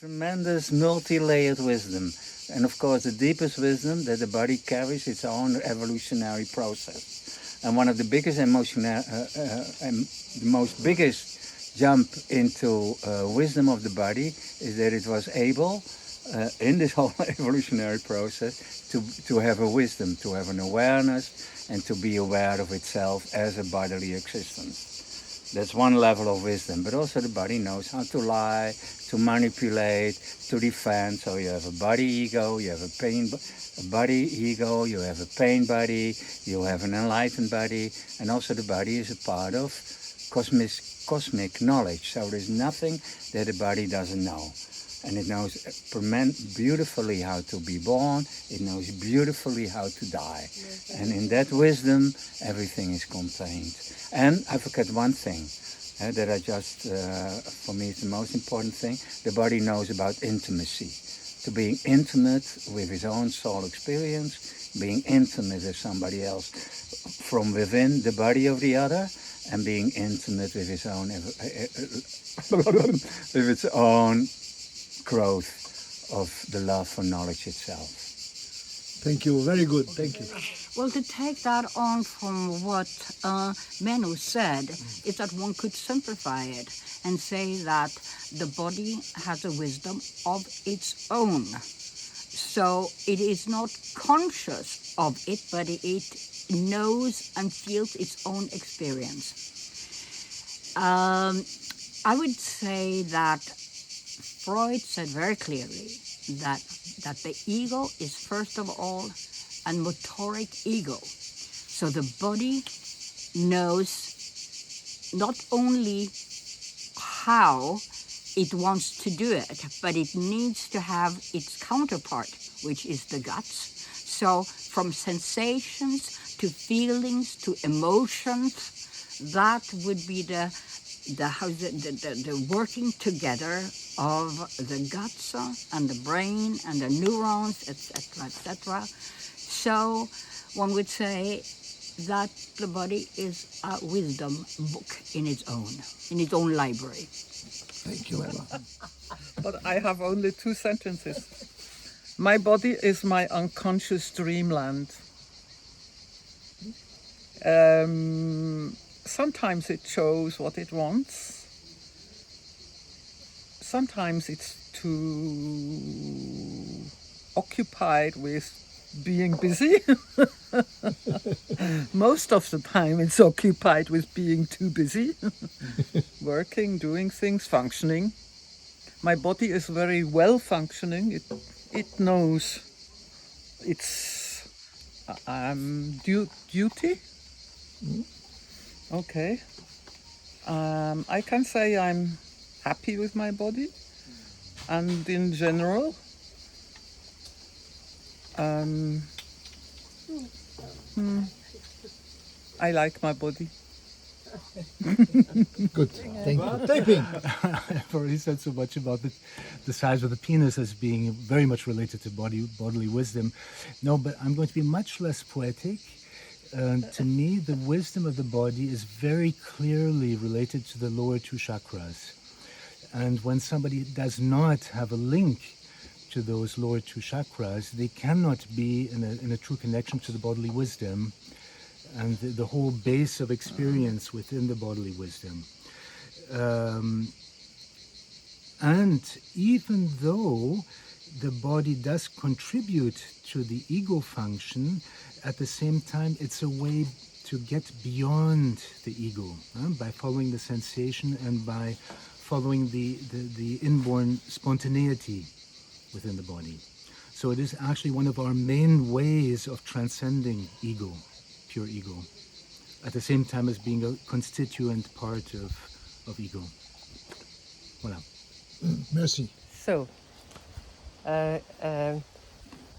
Tremendous multi-layered wisdom. And of course, the deepest wisdom that the body carries its own evolutionary process. And one of the biggest the most biggest jump into wisdom of the body is that it was able, in this whole evolutionary process, to have a wisdom, to have an awareness, and to be aware of itself as a bodily existence. That's one level of wisdom, but also the body knows how to lie, to manipulate, to defend. So you have a body ego, you have a body ego, you have a pain body, you have an enlightened body, and also the body is a part of cosmic knowledge. So there's nothing that the body doesn't know. And it knows beautifully how to be born, it knows beautifully how to die. And in that wisdom, everything is contained. And I forgot one thing that I just, for me, is the most important thing. The body knows about intimacy, to being intimate with his own soul experience, being intimate with somebody else from within the body of the other, and being intimate with his own, with its own growth of the love for knowledge itself. Thank you. Very good. Thank you. Well, to take that on from what Menno said, is that one could simplify it and say that the body has a wisdom of its own. So it is not conscious of it, but it knows and feels its own experience. I would say that Freud said very clearly that the ego is first of all a motoric ego. So the body knows not only how it wants to do it, but it needs to have its counterpart, which is the guts. So from sensations to feelings to emotions, that would be the working together of the guts and the brain and the neurons, etc., etc. So one would say that the body is a wisdom book in its own library. Thank you, Emma. But I have only 2 sentences. My body is my unconscious dreamland. Sometimes it shows what it wants. Sometimes it's too occupied with being busy. Most of the time it's occupied with being too busy. Working, doing things, functioning. My body is very well functioning. It knows its duty. Okay. I can say I'm happy with my body, and in general, I like my body. Good. Thank you. Taping. I've already said so much about the size of the penis as being very much related to bodily wisdom. No, but I'm going to be much less poetic. To me, the wisdom of the body is very clearly related to the lower 2 chakras. And when somebody does not have a link to those lower 2 chakras, they cannot be in a true connection to the bodily wisdom and the whole base of experience within the bodily wisdom. And even though the body does contribute to the ego function, at the same time it's a way to get beyond the ego by following the sensation and by following the inborn spontaneity within the body. So it is actually one of our main ways of transcending ego, pure ego, at the same time as being a constituent part of ego. Voilà. Merci. So,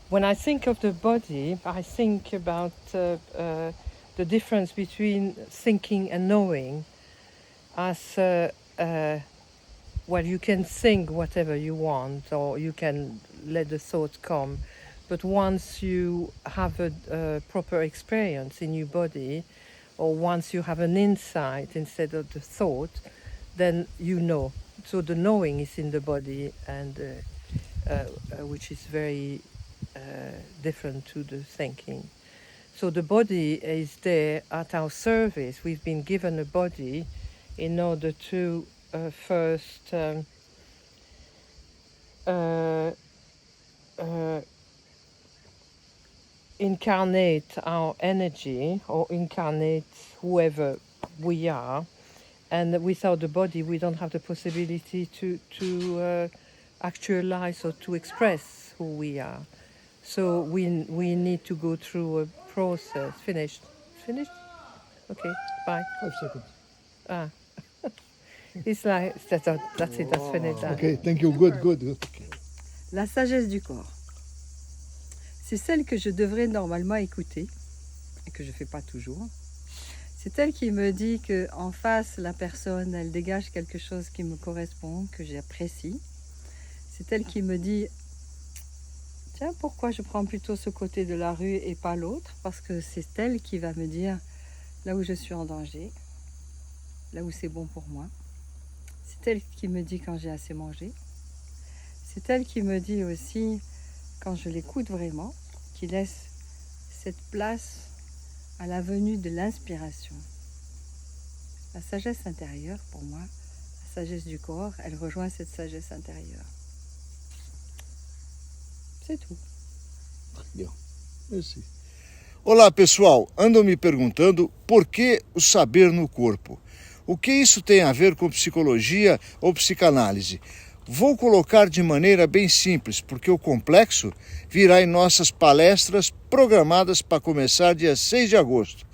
when I think of the body, I think about the difference between thinking and knowing as well, you can think whatever you want, or you can let the thought come, but once you have a proper experience in your body, or once you have an insight instead of the thought, then you know. So the knowing is in the body, and which is very different to the thinking. So the body is there at our service. We've been given a body in order to first incarnate our energy, or incarnate whoever we are. And without the body, we don't have the possibility to actualize or to express who we are. So we need to go through a process. Finished? Okay, bye. 5 seconds. Ah. It's like, that's it, that's finished. Okay, thank you. Good. La sagesse du corps. C'est celle que je devrais normalement écouter, et que je ne fais pas toujours. C'est elle qui me dit qu'en face, la personne, elle dégage quelque chose qui me correspond, que j'apprécie. C'est elle qui me dit, tiens, pourquoi je prends plutôt ce côté de la rue et pas l'autre? Parce que c'est elle qui va me dire là où je suis en danger, là où c'est bon pour moi. C'est elle qui me dit quand j'ai assez mangé. C'est elle qui me dit aussi, quand je l'écoute vraiment, qui laisse cette place à la venue de l'inspiration. La sagesse intérieure, pour moi, la sagesse du corps, elle rejoint cette sagesse intérieure. C'est tout. Legal. Merci. Olá pessoal, andam me perguntando por que o saber no corpo. O que isso tem a ver com psicologia ou psicanálise? Vou colocar de maneira bem simples, porque o complexo virá em nossas palestras programadas para começar dia 6 de agosto.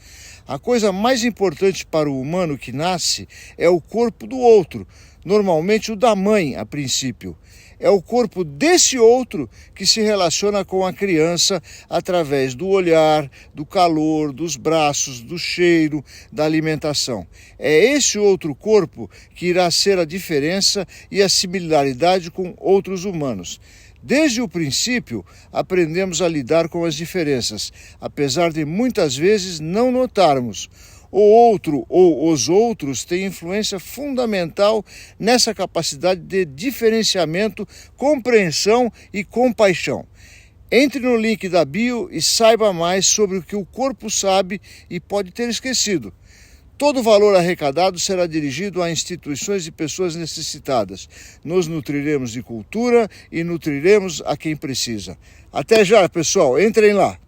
A coisa mais importante para o humano que nasce é o corpo do outro, normalmente o da mãe a princípio. É o corpo desse outro que se relaciona com a criança através do olhar, do calor, dos braços, do cheiro, da alimentação. É esse outro corpo que irá ser a diferença e a similaridade com outros humanos. Desde o princípio, aprendemos a lidar com as diferenças, apesar de muitas vezes não notarmos. O outro ou os outros têm influência fundamental nessa capacidade de diferenciamento, compreensão e compaixão. Entre no link da bio e saiba mais sobre o que o corpo sabe e pode ter esquecido. Todo o valor arrecadado será dirigido a instituições e pessoas necessitadas. Nos nutriremos de cultura e nutriremos a quem precisa. Até já, pessoal. Entrem lá.